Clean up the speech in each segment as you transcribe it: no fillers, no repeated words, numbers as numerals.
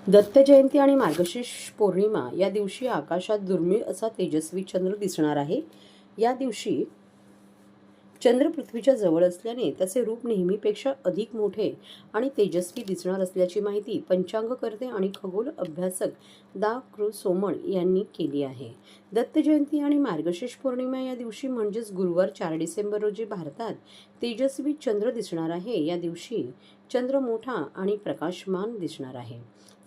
दत्त जयंती आणि मार्गशीर्ष पौर्णिमा या दिवशी आकाशात दुर्मिळ असा तेजस्वी चंद्र दिसणार आहे. या दिवशी चंद्र पृथ्वीच्या जवळ असल्याने त्याचे रूप नेहमीपेक्षा अधिक मोठे आणि तेजस्वी दिसणार असल्याची माहिती पंचांगकर्ते आणि खगोल अभ्यासक कृ सोमण यांनी केली आहे. दत्त जयंती आणि मार्गशीर्ष पौर्णिमा या दिवशी म्हणजेच गुरुवार 4 डिसेंबर रोजी भारतात तेजस्वी चंद्र दिसणार आहे. या दिवशी चंद्र मोठा आणि प्रकाशमान दिसणार आहे.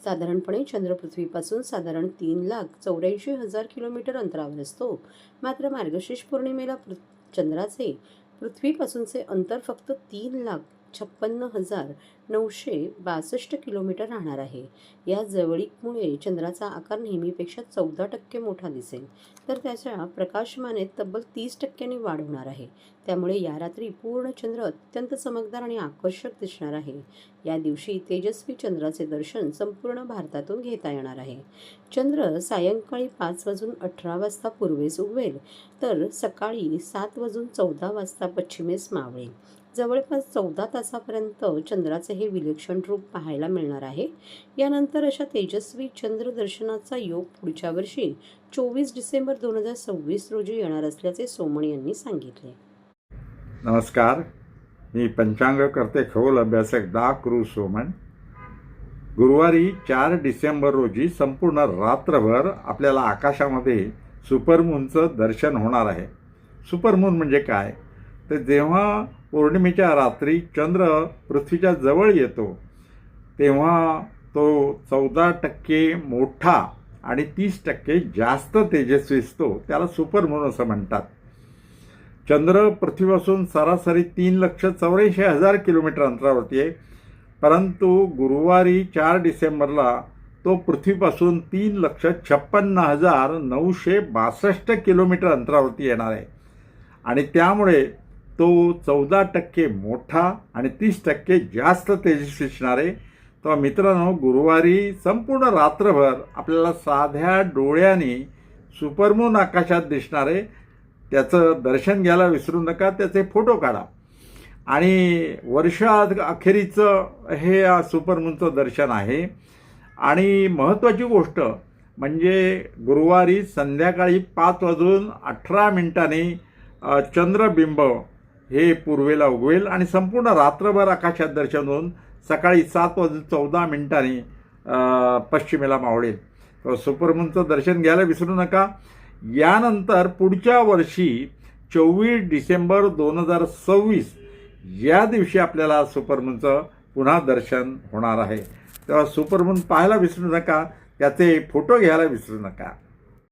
साधारणपणे चंद्र पृथ्वीपासून साधारण 3,84,000 किलोमीटर अंतरावर असतो. मात्र मार्गशीर्ष पौर्णिमेला चंद्राचे पृथ्वीपासूनचे अंतर फक्त 3,56,962 किलोमीटर राहणार आहे. या जवळीकमुळे चंद्राचा आकार नेहमीपेक्षा 14% मोठा दिसेल, तर त्याच्या प्रकाशमानेत तब्बल 30% वाढ होणार आहे. त्यामुळे या रात्री पूर्ण चंद्र अत्यंत चमकदार आणि आकर्षक दिसणार आहे. या दिवशी तेजस्वी चंद्राचे दर्शन संपूर्ण भारतातून घेता येणार आहे. चंद्र सायंकाळी 5:18 पूर्वेस उगवेल, तर सकाळी 7:14 पश्चिमेस मावळेल. जवळपास 14 तासापर्यंत चंद्राचे हे विलक्षण रूप पाहायला मिळणार आहे. यानंतर अशा तेजस्वी चंद्र दर्शनाचा योग पुढच्या वर्षी 24 डिसेंबर 2026 रोजी येणार असल्याचे सोमण यांनी सांगितले. नमस्कार, मी पंचांगकर्ते खगोल अभ्यासक कृ सोमण. गुरुवारी 4 डिसेंबर रोजी संपूर्ण रात्रभर आपल्याला आकाशामध्ये सुपरमूनचं दर्शन होणार आहे. सुपरमून म्हणजे काय? तर जेव्हा पौर्णिमेच्या रात्री चंद्र पृथ्वीच्या जवळ येतो तेव्हा तो 14% मोठा आणि 30% जास्त तेजस्वी असतो. त्याला सुपरमून असं म्हणतात. चंद्र पृथ्वीपासून सरासरी 3,84,000 किलोमीटर अंतरावरती आहे, परंतु गुरुवारी 4 डिसेंबरला तो पृथ्वीपासून 3,56,962 किलोमीटर अंतरावरती येणार आहे आणि त्यामुळे तो 14% मोठा आणि 30% जास्त तेजस्वी असणार आहे. तर मित्रांनो, गुरुवारी संपूर्ण रात्रभर आपल्याला साध्या डोळ्यांनी सुपरमून आकाशात दिसणार आहे. त्याचं दर्शन घ्यायला विसरू नका. त्याचे फोटो काढा आणि वर्षाअखेरीचं हे सुपरमूनचं दर्शन आहे. आणि महत्त्वाची गोष्ट म्हणजे गुरुवारी संध्याकाळी 5:18 चंद्रबिंब हे पूर्वेला उगवेल आणि संपूर्ण रात्रभर आकाशात दर्शन होऊन सकाळी 7:14 पश्चिमेला मावळेल. तर सुपरमूनचं दर्शन घ्यायला विसरू नका. यानंतर पुढच्या वर्षी 24 डिसेंबर 2026 या दिवशी आपल्याला सुपरमूनचं पुन्हा दर्शन होणार आहे. तेव्हा सुपरमून पाहायला विसरू नका. त्याचे फोटो घ्यायला विसरू नका.